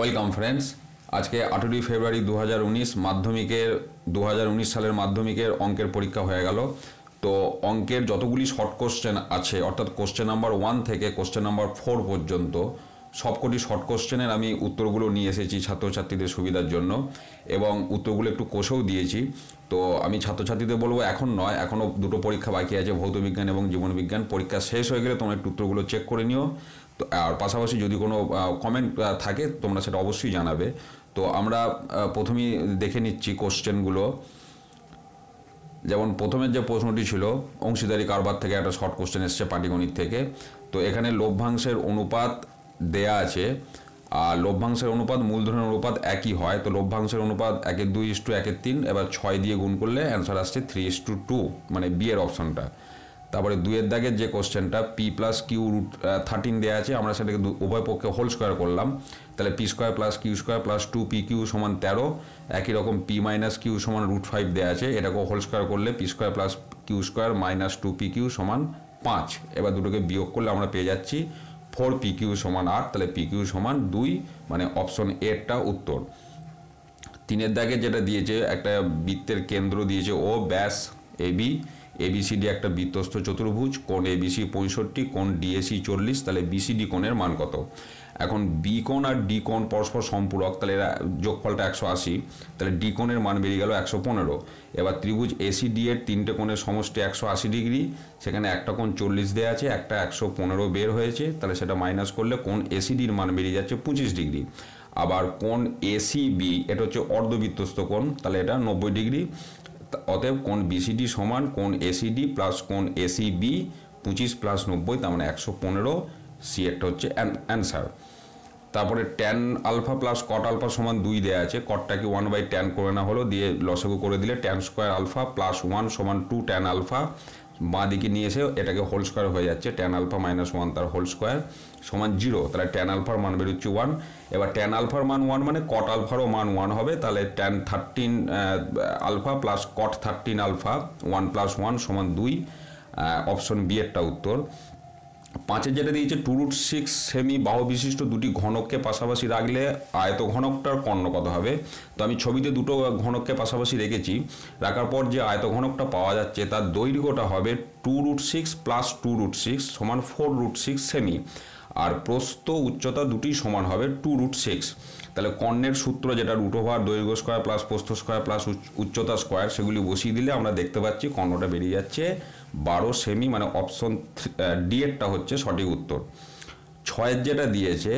Welcome friends. আজকে 18 ফেব্রুয়ারি 2019 মাধ্যমিকের 2019 সালের মাধ্যমিকের অঙ্কের পরীক্ষা হয়ে গেল। তো অঙ্কের যতগুলি শর্ট কোশ্চেন আছে, অর্থাৎ কোশ্চেন নাম্বার 1 থেকে কোশ্চেন নাম্বার 4 পর্যন্ত সবকটি শর্ট কোশ্চেনের আমি উত্তরগুলো নিয়ে এসেছি ছাত্রছাত্রীদের সুবিধার জন্য, এবং উত্তরগুলো একটু কষেও দিয়েছি। তো আমি ছাত্রছাত্রীদের বলবো, এখন নয়, এখনও দুটো পরীক্ষা বাকি আছে, ভৌতবিজ্ঞান এবং জীবনবিজ্ঞান। পরীক্ষা শেষ হয়ে গেলে তোমরা একটু উত্তরগুলো চেক করে নিও। তো আর পাশাপাশি যদি কোনো কমেন্ট থাকে তোমরা সেটা অবশ্যই জানাবে। তো আমরা প্রথমেই দেখে নিচ্ছি কোশ্চেনগুলো। যেমন প্রথমের যে প্রশ্নটি ছিল, অংশীদারি কারবার থেকে একটা শর্ট কোশ্চেন এসছে পাটিগণিত থেকে। তো এখানে লভ্যাংশের অনুপাত দেয়া আছে, আর লভ্যাংশের অনুপাত মূলধনের অনুপাত একই হয়। তো লভ্যাংশের অনুপাত 1:2:1:3, এবার 6 দিয়ে গুণ করলে অ্যান্সার আসছে 3:2, মানে বি এর অপশনটা। তারপরে 2-এর দাগের যে কোশ্চেনটা, পি প্লাস কিউ রুট 13 দেওয়া আছে, আমরা সেটাকে উভয় পক্ষে হোল স্কোয়ার করলাম। তাহলে P square plus Q square plus 2pq সমান 13। একই রকম পি মাইনাস কিউ সমান √5 দেওয়া আছে, এটাকেও হোল স্কোয়ার করলে P square plus Q square minus 2pq সমান 5। এবার দুটোকে বিয়োগ করলে আমরা পেয়ে যাচ্ছি 4pq সমান 8। তাহলে pq সমান 2, মানে অপশন এরটা উত্তর। 3-এর দাগে যেটা দিয়েছে, একটা বৃত্তের কেন্দ্র দিয়েছে ও, ব্যাস এবি, এবিসিডি একটা বৃত্তস্থ চতুর্ভুজ, কোণ এবিসি 65, কোণ ডিএসি 40, তাহলে বিসিডি কোণের মান কত? এখন বি কোণ আর ডি কোণ পরস্পর সম্পূরক, তাহলে এরা যোগফলটা 180, তাহলে ডি কোণের মান বেরিয়ে গেল 115। এবার ত্রিভুজ এসিডি এর তিনটে কোণের সমষ্টি 180 ডিগ্রি, সেখানে একটা কোণ 40 দেওয়া আছে, একটা 115 বের হয়েছে, তাহলে সেটা মাইনাস করলে কোণ এসিডির মান বেরিয়ে যাচ্ছে 25 ডিগ্রি। আবার কোণ এসিবি, এটা হচ্ছে অর্ধবৃত্তস্থ কোণ, তাহলে এটা 90 ডিগ্রি। অতএব কোণ বিসিডি সমান কোণ এসিডি প্লাস কোণ এসিবি, 25 প্লাস 90, তার মানে 115। সি একটা হচ্ছে অ্যান্সার। তারপরে tan alpha plus cot alpha সমান 2 দেওয়া আছে, কটটাকে 1/tan করে না হলো, দিয়ে লসাগু করে দিলে ট্যান স্কোয়ার আলফা প্লাস 1 সমান 2 ট্যান আলফা। বাঁ দিকে নিয়ে এসে এটাকে হোল স্কোয়ার হয়ে যাচ্ছে, ট্যান আলফা মাইনাস 1 তার হোল স্কোয়ার সমান 0। তাহলে ট্যান আলফার মান বেরোচ্ছে 1। এবার ট্যান আলফার মান 1 মানে কট আলফারও মান 1 হবে, তাহলে tan 13 alpha plus cot 13 alpha 1 plus 1 সমান 2। অপশন বি এরটা উত্তর। 5-এর যেটা দিয়েছে 2√6 সেমি বাহু বিশিষ্ট দুটি ঘনককে পাশাপাশি রাখলে আয়ত ঘনকটার কর্ণ কত হবে? তো আমি ছবিতে দুটো ঘনককে পাশাপাশি রেখেছি, রাখার পর যে আয়ত ঘনকটা পাওয়া যাচ্ছে তার দৈর্ঘ্যটা হবে 2√6 প্লাস 2√6 সমান 4√6 সেমি, আর প্রস্থ উচ্চতা দুটি সমান হবে 2√6। তাহলে কর্ণের সূত্র যেটা √ওভার দৈর্ঘ্য স্কোয়ার প্লাস প্রস্থ স্কোয়ার প্লাস উচ্চতা স্কোয়ার, সেগুলি বসিয়ে দিলে আমরা দেখতে পাচ্ছি কর্ণটা বেরিয়ে যাচ্ছে 12 সেমি, মানে অপশন ডি এরটা হচ্ছে সঠিক উত্তর। 6-এর যেটা দিয়েছে,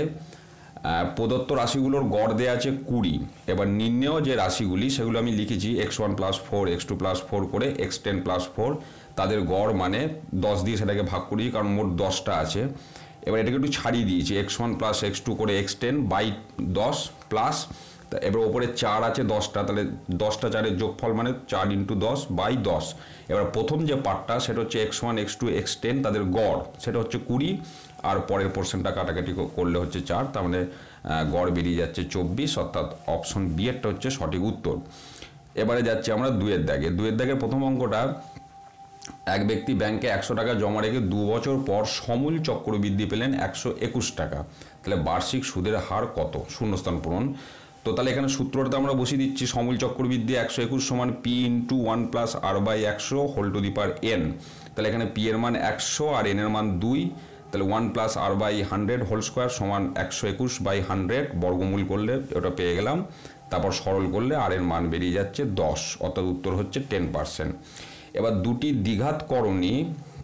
প্রদত্ত রাশিগুলোর গড় দেওয়া আছে 20। এবার নির্ণেয় যে রাশিগুলি সেগুলো আমি লিখেছি x1 প্লাস 4, x2 প্লাস 4 করে x10 প্লাস 4, তাদের গড় মানে 10 দিয়ে সেটাকে ভাগ করি, কারণ মোট 10টা আছে। এবার এটাকে একটু ছাড়িয়ে দিয়েছি, x1 প্লাস x2 করে x10 বাই 10 প্লাস, এবার ওপরে 4 আছে 10টা, তাহলে 10টা 4-এর যোগফল মানে 4 × 10 বাই 10। এবার প্রথম যে পার্টটা সেটা হচ্ছে x1 x2 x10, তাদের গড় সেটা হচ্ছে 20, আর পরের পোর্শনটা কাটাকাটি করলে হচ্ছে 4, তার মানে গড় বেরিয়ে যাচ্ছে 24, অর্থাৎ অপশন বি এরটা হচ্ছে সঠিক উত্তর। এবারে যাচ্ছে আমরা 2-এর দাগে। 2-এর দাগের প্রথম অঙ্কটা, এক ব্যক্তি ব্যাংকে 100 টাকা জমা রেখে 2 বছর পর সমূল চক্রবৃদ্ধি পেলেন 121 টাকা, তাহলে বার্ষিক সুদের হার কত? শূন্যস্থান পূরণ। তো তাহলে এখানে সূত্রটা আমরা বসিয়ে দিচ্ছি, সমূল চক্রবৃদ্ধি 121 সমান P into 1 plus R by 100 whole to the power N. তাহলে এখানে পি এর মান 100 আর এন এর মান 2, তাহলে 1 plus R by 100 whole square সমান 121 বাই 100, বর্গমূল করলে ওটা পেয়ে গেলাম। তারপর সরল করলে আর এর মান বেরিয়ে যাচ্ছে 10, অর্থাৎ উত্তর হচ্ছে 10%। এবার দুটি দ্বিঘাত করণী,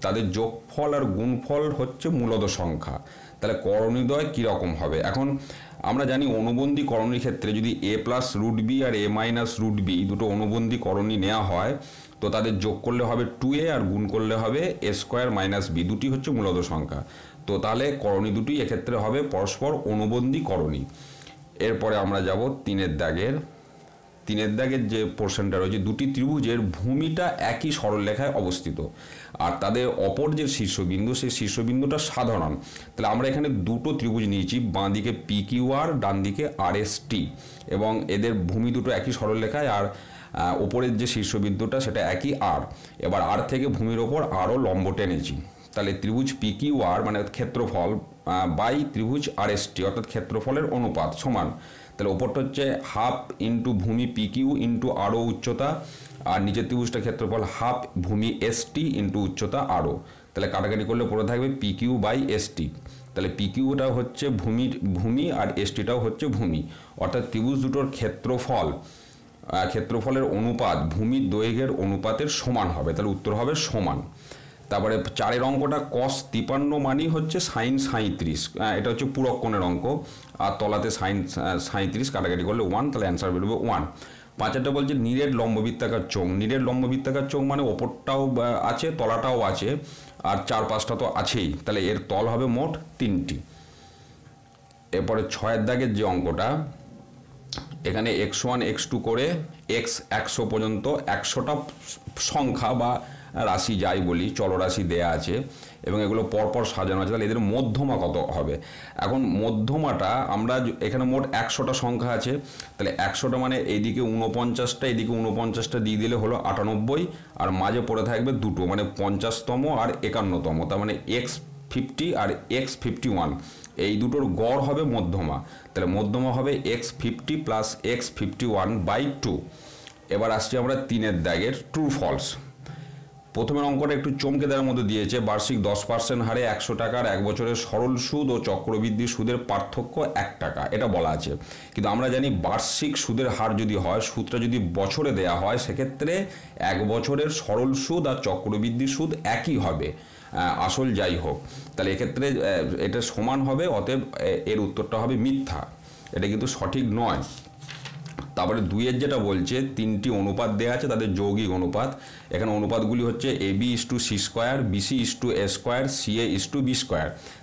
তাদের যোগফল আর গুণফল হচ্ছে মূলদ সংখ্যা, তাহলে করণীদ্বয় কীরকম হবে? এখন আমরা জানি অনুবন্ধী করণীর ক্ষেত্রে যদি a প্লাস রুট বি আর a মাইনাস রুট বি দুটো অনুবন্ধী করণী নেওয়া হয়, তো তাদের যোগ করলে হবে 2a আর গুণ করলে হবে a স্কোয়ার মাইনাস বি, দুটি হচ্ছে মূলদ সংখ্যা। তো তাহলে করণী দুটি এক্ষেত্রে হবে পরস্পর অনুবন্ধী করণী। এরপরে আমরা যাব 3-এর দাগের। 3-এর দাগের যে পোর্শনটা রয়েছে, দুটি ত্রিভুজের ভূমিটা একই সরলরেখায় অবস্থিত, আর তাদের অপর যে শীর্ষবিন্দু সেই শীর্ষবিন্দুটা সাধারণ। তাহলে আমরা এখানে দুটো ত্রিভুজ নিয়েছি, বাঁ দিকে পি কিউ আর, ডান দিকে আর এস টি, এবং এদের ভূমি দুটো একই সরলরেখায়, আর ওপরের যে শীর্ষবিন্দুটা সেটা একই আর। এবার আর থেকে ভূমির ওপর আরও লম্ব টেনেছি, তাহলে ত্রিভুজ পি কিউ আর মানে ক্ষেত্রফল বাই ত্রিভুজ RST অর্থাৎ ক্ষেত্রফলের অনুপাত সমান। তাহলে ওপরটা হচ্ছে হাফ ইন্টু ভূমি PQ ইন্টু আরও উচ্চতা, আর নিচের ত্রিভুজটা ক্ষেত্রফল হাফ ভূমি ST ইন্টু উচ্চতা আরও। তাহলে কাটাকাটি করলে পড়ে থাকবে PQ বাই ST। তাহলে PQটা হচ্ছে ভূমি আর STটাও হচ্ছে ভূমি, অর্থাৎ ত্রিভুজ দুটোর ক্ষেত্রফলের অনুপাত ভূমির দৈর্ঘ্যের অনুপাতের সমান হবে। তাহলে উত্তর হবে সমান। তারপরে 4 অঙ্কটা cos 53 মানেই হচ্ছে sin 37, এটা হচ্ছে পুরক কোণের অঙ্ক, আর তলাতে sin 37 কাটাকাটি করলে 1, তাহলে অ্যান্সার বেরোবে 1। 5টা বলছে নিরেট লম্ববৃত্তাকার চোঙ। নিরেট লম্ববৃত্তাকার চোঙ মানে ওপরটাও আছে তলাটাও আছে আর 4-5টা তো আছেই, তাহলে এর তল হবে মোট 3টি। এরপরে 6 দাগের যে অঙ্কটা, এখানে x1 x2 করে x 100 পর্যন্ত 100টা সংখ্যা বা রাশি যাই বলি চলরাশি দেয়া আছে এবং এগুলো পরপর সাজানো আছে। তাহলে এদের মধ্যমা কত হবে? এখন মধ্যমাটা আমরা এখানে মোট 100টা সংখ্যা আছে, তাহলে 100টা মানে এইদিকে 49টা এদিকে 49টা দিয়ে দিলে হলো 98, আর মাঝে পড়ে থাকবে দুটো মানে 50তম আর 51তম, তার মানে x50 আর x51, এই দুটোর গড় হবে মধ্যমা। তাহলে মধ্যমা হবে x50 প্লাস x51/2। এবার আসছি আমরা 3 দাগের ট্রু ফলস। প্রথমের অঙ্কটা একটু চমকে দেওয়ার মধ্যে দিয়েছে, বার্ষিক 10% হারে 100 টাকার 1 বছরের সরল সুদ ও চক্রবৃদ্ধি সুদের পার্থক্য 1 টাকা, এটা বলা আছে। কিন্তু আমরা জানি বার্ষিক সুদের হার যদি হয়, সুদটা যদি বছরে দেয়া হয়, সেক্ষেত্রে 1 বছরের সরল সুদ আর চক্রবৃদ্ধি সুদ একই হবে, আসল যাই হোক। তাহলে এক্ষেত্রে এটা সমান হবে, অতএব এর উত্তরটা হবে মিথ্যা, এটা কিন্তু সঠিক নয়। তারপরে 2 যেটা বলছে 3টি অনুপাত দেওয়া আছে, তাদের যৌগিক অনুপাত। এখানে অনুপাতগুলি হচ্ছে AB/C², BC/A², CA/B²।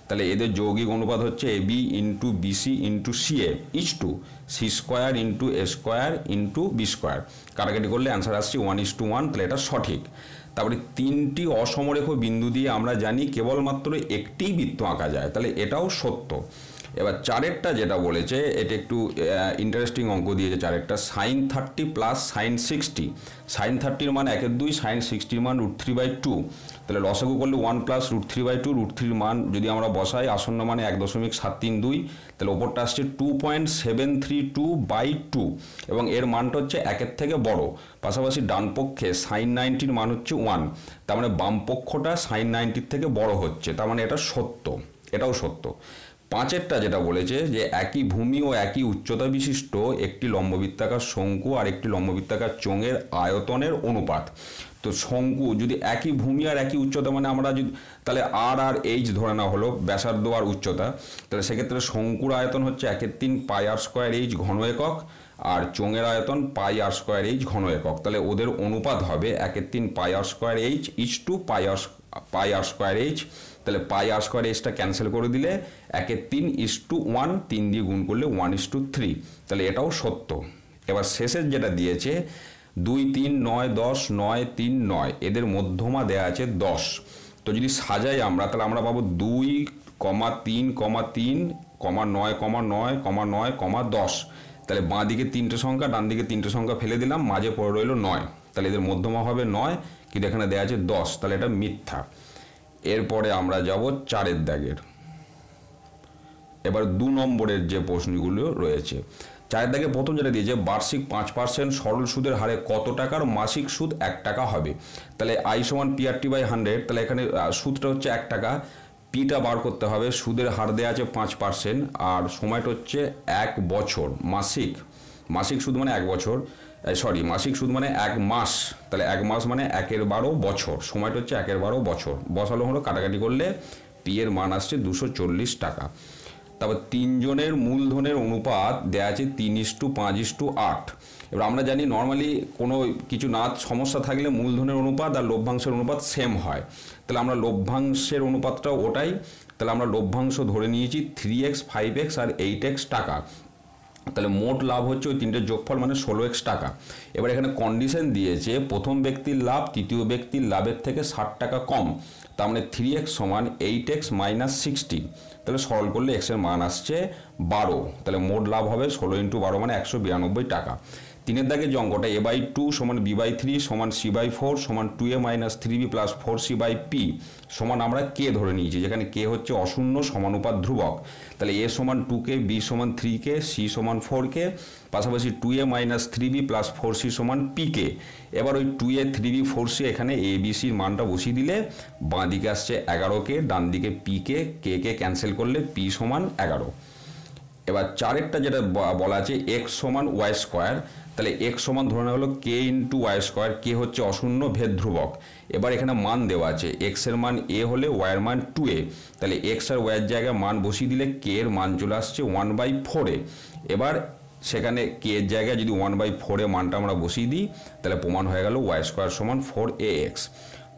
তাহলে এদের যৌগিক অনুপাত হচ্ছে AB × BC × CA = C² × A² × B²। কাটাকাটি করলে অ্যান্সার আসছে 1:1, তাহলে এটা সঠিক। তারপরে 3টি অসমরেখ বিন্দু দিয়ে আমরা জানি কেবলমাত্র একটি বৃত্ত আঁকা যায়, তাহলে এটাও সত্য। এবার 4টা যেটা বলেছে এটা একটু ইন্টারেস্টিং অঙ্ক দিয়েছে। 4টা sin 30 প্লাস sin 60, sin 30 মান 1/2, sin 60 মান √3/2। তাহলে লসাগু করলে 1 প্লাস √3/2, √3 মান যদি আমরা বসাই আসন্ন মানে 1.732, তাহলে ওপরটা আসছে 2.732/2 এবং এর মানটা হচ্ছে 1-এর থেকে বড়। পাশাপাশি ডান পক্ষে sin 90 মান হচ্ছে 1, তার মানে বাম পক্ষটা sin 90 থেকে বড় হচ্ছে, তার মানে এটা সত্য, এটাও সত্য। 5টা যেটা বলেছে যে একই ভূমি ও একই উচ্চতা বিশিষ্ট একটি লম্ববৃত্তাকার শঙ্কু আর একটি লম্ববৃত্তাকার চোঙের আয়তনের অনুপাত। তো শঙ্কু যদি একই ভূমি আর একই উচ্চতা, মানে আমরা যদি তাহলে আর এইচ ধরে নেওয়া হলো ব্যাসার্ধ আর উচ্চতা, তাহলে সেক্ষেত্রে শঙ্কুর আয়তন হচ্ছে 1/3 πr² ঘন একক, আর চোঙের আয়তন πr² ঘন একক। তাহলে ওদের অনুপাত হবে 1/3 πr² πr²। তাহলে πr²টা ক্যান্সেল করে দিলে 1/3:1, 3 দিয়ে গুণ করলে 1:3, তাহলে এটাও সত্য। এবার শেষের যেটা দিয়েছে 2, 3, 9, 10, 9, 3, 9, এদের মধ্যমা দেয়া আছে 10। তো যদি সাজাই আমরা, তাহলে আমরা পাবো 2, 3, 3, 9, 9, 9, 10। তাহলে বাঁ দিকে 3টে সংখ্যা, ডান দিকে 3টে সংখ্যা ফেলে দিলাম, মাঝে পড়ে রইল 9, তাহলে এদের মধ্যমা হবে 9, কিন্তু এখানে দেয়া আছে 10, তাহলে এটা মিথ্যা। এরপরে আমরা যাব 4 দাগের। এবার 2 নম্বরের যে প্রশ্নগুলো রয়েছে, 4 দাগে প্রথম যেটা দিয়েছে বার্ষিক 5% সরল সুদের হারে কত টাকার মাসিক সুদ 1 টাকা হবে। তাহলে I = PRT/100, তাহলে এখানে সুদটা হচ্ছে 1 টাকা, পিটা বার করতে হবে। সুদের হার দেওয়া আছে 5% আর সময়টা হচ্ছে 1 বছর। মাসিক সুদ মানে 1 বছর, মাসিক সুদ মানে 1 মাস, তাহলে 1 মাস মানে 1/12 বছর, সময়টা হচ্ছে 1/12 বছর। বসালো হলো, কাটাকাটি করলে পি এর মান আসছে 240 টাকা। তারপর 3 জনের মূলধনের অনুপাত দেওয়া আছে 3:5:8। এবার আমরা জানি নর্মালি কোনো কিছু না সমস্যা থাকলে মূলধনের অনুপাত আর লভ্যাংশের অনুপাত সেম হয়, তাহলে আমরা লভ্যাংশের অনুপাতটাও ওটাই, তাহলে আমরা লভ্যাংশ ধরে নিয়েছি 3x, 5x আর 8x টাকা। তাহলে মোট লাভ হচ্ছে ওই 3টের যোগফল মানে 16x টাকা। এবার এখানে কন্ডিশন দিয়েছে প্রথম ব্যক্তির লাভ তৃতীয় ব্যক্তির লাভের থেকে 60 টাকা কম। তার মানে 3x সমান 8x মাইনাস 60, তাহলে সরল করলে x এর মান আসছে 12, তাহলে মোট লাভ হবে 16 × 12 মানে 192 টাকা। 3-এর দাগে যে অঙ্কটা a/2 সমান b/3 সমান c/4 সমান 2a minus 3b plus 4c/p সমান আমরা k ধরে নিয়েছি, যেখানে k হচ্ছে অশূন্য সমানুপাত ধ্রুবক। তাহলে a সমান 2k, b সমান 3k, c সমান 4k, পাশাপাশি 2a minus 3b plus 4c সমান pk। এবার ওই 2a 3b 4c এখানে a b c মানটা বসিয়ে দিলে বাঁ দিকে আসছে 11k, ডান দিকে pk, k কে ক্যান্সেল করলে p সমান 11। এবার 4-এরটা যেটা বলা আছে x সমান y স্কোয়ার, তাহলে x সমান ধরে নেওয়া হলো k into Y square, k হচ্ছে অশূন্য ভেদ ধ্রুবক। এবার এখানে মান দেওয়া আছে, x এর মান a হলে y এর মান 2a, তাহলে x আর y এর জায়গায় মান বসিয়ে দিলে k এর মান চলে আসছে 1/4। এবার সেখানে k এর জায়গায় যদি 1/4 এ মানটা আমরা বসিয়ে দিই তাহলে প্রমাণ হয়ে গেল y স্কোয়ার সমান 4ax।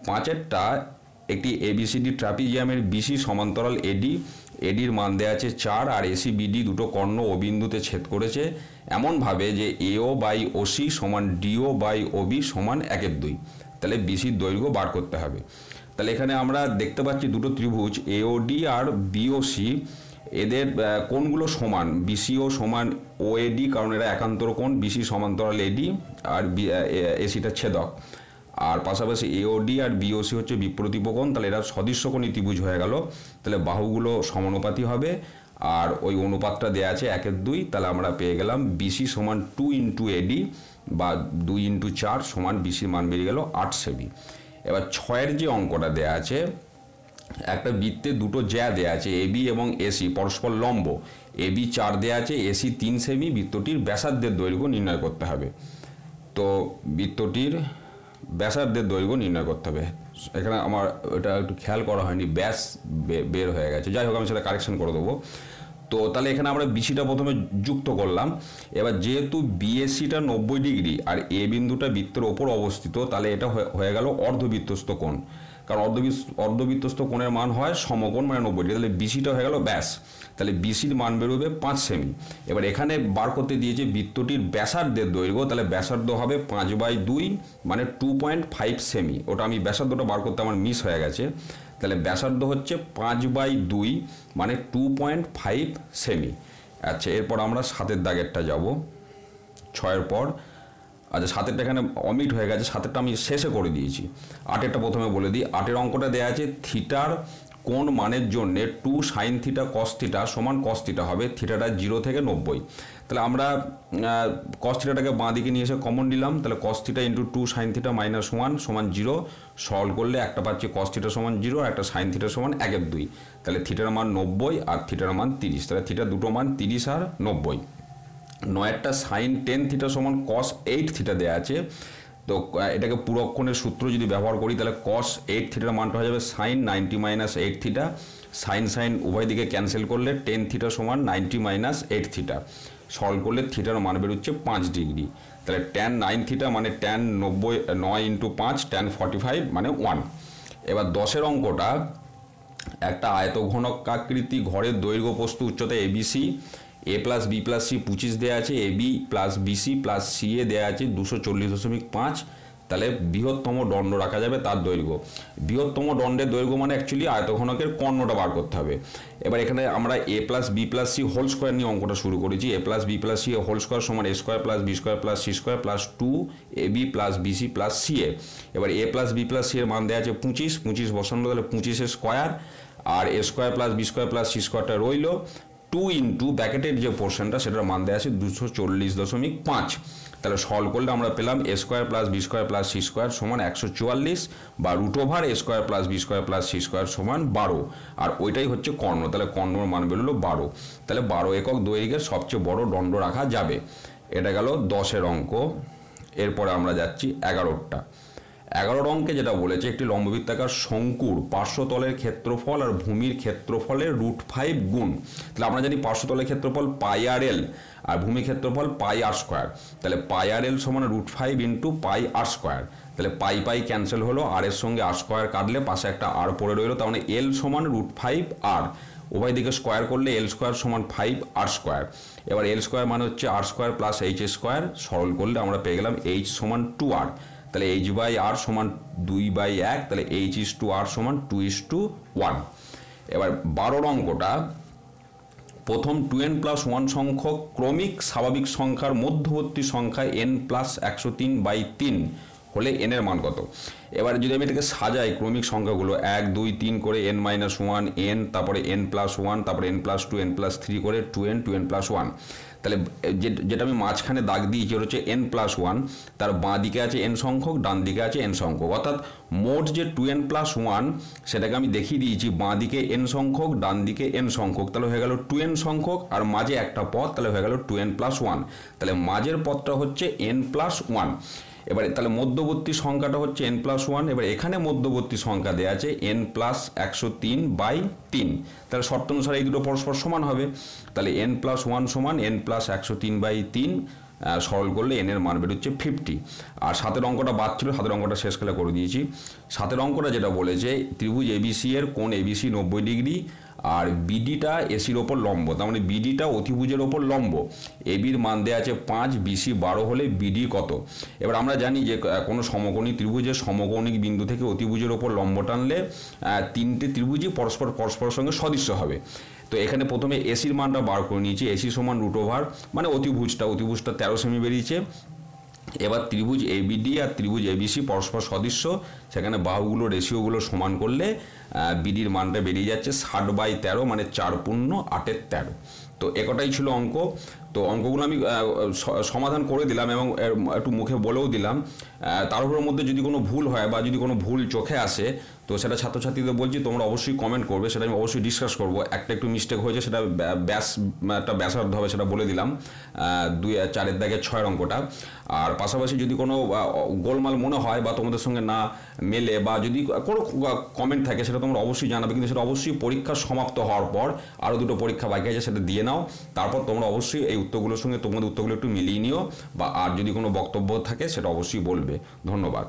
5-এরটা একটি এবিসিডি ট্রাপিজিয়ামের বিসি সমান্তরাল এডির মান দেওয়া আছে 4 আর এসি বিডি দুটো কর্ণ ও বিন্দুতে ছেদ করেছে এমনভাবে যে এও বাই ওসি সমান ডিও বাই ওবি সমান 1/2, তাহলে বিসির দৈর্ঘ্য বার করতে হবে। তাহলে এখানে আমরা দেখতে পাচ্ছি দুটো ত্রিভুজ এওডি আর বিওসি, এদের কোণগুলো সমান, বিসিও সমান ওএডি কারণ এরা একান্তর কোণ, বিসি সমান্তরাল এডি আর এসিটা ছেদক, আর পাশাপাশি এওডি আর বিওসি হচ্ছে বিপ্রতীপ কোণ, তাহলে এরা সদৃশ্যকোণী ত্রিভুজ হয়ে গেল। তাহলে বাহুগুলো সমানুপাতী হবে আর ওই অনুপাতটা দেওয়া আছে 1/2, তাহলে আমরা পেয়ে গেলাম বিসি সমান 2 × এডি বা 2 × 4 সমান বিসির মান বেরিয়ে গেল 8 সেমি। এবার 6-এর যে অঙ্কটা দেওয়া আছে, একটা বৃত্তে দুটো জ্যা দেওয়া আছে এবি এবং এসি পরস্পর লম্ব, এবি 4 দেওয়া আছে, এসি 3 সেমি, বৃত্তটির ব্যাসার্ধের দৈর্ঘ্য নির্ণয় করতে হবে। তো বৃত্তটির ব্যাসার্ধের দৈর্ঘ্য নির্ণয় করতে হবে। এখানে আমার এটা একটু খেয়াল করা হয়নি, ব্যাস বের হয়ে গেছে, যাই হোক আমি সেটা কারেকশন করে দেবো। তো তাহলে এখানে আমরা বিসিটা প্রথমে যুক্ত করলাম। এবার যেহেতু বিএসিটা 90 ডিগ্রি আর এ বিন্দুটা বৃত্তের ওপর অবস্থিত, তাহলে এটা হয়ে গেল অর্ধবৃত্তস্থ কোণ, কারণ অর্ধবৃত্তস্থ কোণের মান হয় সমকোণ মানে 90 ডিগ্রি, তাহলে বিসিটা হয়ে গেল ব্যাস, তাহলে বিসির মান বেরোবে 5 সেমি। এবার এখানে বার করতে দিয়েছে বৃত্তটির ব্যাসার্ধের দৈর্ঘ্য, তাহলে ব্যাসার্ধ হবে 5/2 মানে 2.5 সেমি, ওটা আমি ব্যাসার্ধটা বার করতে আমার মিস হয়ে গেছে, তাহলে ব্যাসার্ধ হচ্ছে 5/2 মানে 2.5 সেমি। আচ্ছা, এরপর আমরা 7-এর দাগেরটা যাব, 6-এর পর। আচ্ছা, 7-এরটা এখানে অমিট হয়ে গেছে, 7-এরটা আমি শেষে করে দিয়েছি। 8-এরটা প্রথমে বলে দিই। 8-এর অঙ্কটা দেওয়া আছে থিটার কোণ মানের জন্য 2 sin θ cos θ সমান cos θ হবে, থিটাটা 0 থেকে 90। তাহলে আমরা cos θটাকে বাঁ দিকে নিয়ে এসে কমন নিলাম, তাহলে cos θ × 2 sin θ - 1 সমান 0, সরল করলে একটা পাচ্ছি cos θ সমান 0 আর একটা sin θ সমান 1/2, তাহলে থিটার মান 90 আর থিটার মান 30, তাহলে থিটার দুটো মান 30 আর 90। 9-এরটা sin 10 θ সমান cos 8 θ দেওয়া আছে, তো এটাকে পুরক্ষণের সূত্র যদি ব্যবহার করি তাহলে cos 8 থিটার মানটা হয়ে যাবে sin 90 - 8 থিটা, sin উভয় দিকে ক্যান্সেল করলে 10 থিটা সমান 90 - 8 থিটা, সরল করলে থিটার মান বেরোচ্ছে 5 ডিগ্রি, তাহলে tan 9 থিটা মানে tan 9 × 5 tan 45 মানে 1। এবার 10-এর অঙ্কটা একটা আয়তঘনকাকৃতি ঘরের দৈর্ঘ্য প্রস্থ উচ্চতা ABC, A plus B plus C 25 দেওয়া আছে, A B plus BC plus C A দেওয়া আছে 240.5, তাহলে বৃহত্তম দণ্ড রাখা যাবে তার দৈর্ঘ্য। বৃহত্তম দণ্ডের দৈর্ঘ্য মানে অ্যাকচুয়ালি আয়তঘনকের কর্ণটা বার করতে হবে। এবার এখানে আমরা A plus B plus C whole square নিয়ে অঙ্কটা শুরু করেছি, A plus B plus C whole square সমান A square plus B square plus C square plus 2 A B plus BC plus C A. এবার A plus B plus C এর মান দেওয়া আছে 25 বসানো, তাহলে 25 স্কোয়ার আর A square plus B square plus C স্কোয়ারটা রইল, 2 ইন্টু ব্যাকেটের যে পোর্শনটা সেটার মান দেওয়া আছে 240.5, তাহলে সলভ করলে আমরা পেলাম A square plus B square plus C square সমান 144 বা √ A square plus B square plus C square সমান 12, আর ওইটাই হচ্ছে কর্ণ, তাহলে কর্ণর মান বেরোলো 12, তাহলে 12 একক দৈর্ঘ্যের সবচেয়ে বড় দণ্ড রাখা যাবে। এটা গেল 10-এর অঙ্ক। এরপরে আমরা যাচ্ছি 11-টা। 11 অঙ্কে যেটা বলেছে একটি লম্ববৃত্তাকার শঙ্কুর পার্শ্বতলের ক্ষেত্রফল আর ভূমির ক্ষেত্রফলের √5 গুণ, তাহলে আমরা জানি পার্শ্বতলের ক্ষেত্রফল πr/l আর ভূমি ক্ষেত্রফল πr², তাহলে πr/l সমান √5 × πr², তাহলে পাই ক্যান্সেল হলো, আর এর সঙ্গে r² কাটলে পাশে একটা r পড়ে রইলো, তার মানে l সমান √5r, উভয় দিকে স্কোয়ার করলে l² সমান 5r²। এবার l² মানে হচ্ছে r² প্লাস h², সরল করলে আমরা পেয়ে গেলাম h সমান 2r, তাহলে h/r সমান 2/1, তাহলে h/r সমান 2:1। এবার 12 অঙ্কটা, প্রথম 2n+1 সংখ্যক ক্রমিক স্বাভাবিক সংখ্যার মধ্যবর্তী সংখ্যা n+103/3 হলে n এর মান কত। এবার যদি আমি এটাকে সাজাই ক্রমিক সংখ্যাগুলো 1 2 3 করে n-1 n, তারপরে n+1, তারপরে n+2 n+3 করে 2n 2n+1, তাহলে যেটা আমি মাঝখানে দাগ দিয়েছি ওটা হচ্ছে n+1, তার বাঁ দিকে আছে n সংখ্যক, ডান দিকে আছে n সংখ্যক, অর্থাৎ মোট যে 2n+1 সেটাকে আমি দেখিয়ে দিয়েছি বাঁ দিকে n সংখ্যক, ডান দিকে n সংখ্যক, তাহলে হয়ে গেল 2n সংখ্যক, আর মাঝে একটা পদ, তাহলে হয়ে গেল 2n+1, তাহলে মাঝের পদটা হচ্ছে n+1। এবারে তাহলে মধ্যবর্তী সংখ্যাটা হচ্ছে n+1। এবার এখানে মধ্যবর্তী সংখ্যা দেওয়া আছে n+103/3, তাহলে শর্ত অনুসারে এই দুটো পরস্পর সমান হবে, তাহলে n+1 সমান n+103/3, সরল করলে n এর মান বেরোচ্ছে 50। আর 7 অঙ্কটা বাদ ছিল, 7 অঙ্কটা শেষকালে করে দিয়েছি। 7 অঙ্কটা যেটা বলেছে ত্রিভুজ এবিসি এর কোণ এবিসি 90 ডিগ্রি, আর বিডিটা এসির ওপর লম্ব, তার মানে বিডিটা অতিভুজের ওপর লম্ব, এবির মান দেওয়া আছে 5, বিসি 12 হলে বিডি কত। এবার আমরা জানি যে কোনো সমকোণী ত্রিভুজের সমকৌণিক বিন্দু থেকে অতিভুজের ওপর লম্ব টানলে 3টে ত্রিভুজই পরস্পরের সঙ্গে সদৃশ্য হবে। তো এখানে প্রথমে এসির মানটা বার করে নিয়েছি, এসি সমান √, মানে অতিভুজটা 13 সেমি বেরিয়েছে। এবার ত্রিভুজ এবিডি আর ত্রিভুজ এবিসি পরস্পর সদৃশ্য, সেখানে বাহুগুলো রেশিওগুলো সমান করলে বিডির মানটা বেরিয়ে যাচ্ছে 60/13, মানে 4×8=13। তো একটাই ছিল অঙ্ক। তো অঙ্কগুলো আমি সমাধান করে দিলাম এবং একটু মুখে বলেও দিলাম। তার উপরের মধ্যে যদি কোনো ভুল হয় বা যদি কোনো ভুল চোখে আসে তো সেটা ছাত্রছাত্রীদের বলছি তোমরা অবশ্যই কমেন্ট করবে, সেটা আমি অবশ্যই ডিসকাস করব। একটু মিস্টেক হয়েছে, সেটা একটা ব্যাসার্ধ হবে, সেটা বলে দিলাম 2-4 দাগের 6 অঙ্কটা। আর পাশাপাশি যদি কোনো গোলমাল মনে হয় বা তোমাদের সঙ্গে না মেলে বা যদি কোনো কমেন্ট থাকে সেটা তোমরা অবশ্যই জানাবে, কিন্তু সেটা অবশ্যই পরীক্ষা সমাপ্ত হওয়ার পর, আরও 2টো পরীক্ষা বাকি আছে সেটা দিয়ে নাও, তারপর তোমরা অবশ্যই এই উত্তরগুলোর সঙ্গে তোমাদের উত্তরগুলো একটু মিলিয়ে নিও, বা আর যদি কোনো বক্তব্য থাকে সেটা অবশ্যই বলবে। ধন্যবাদ।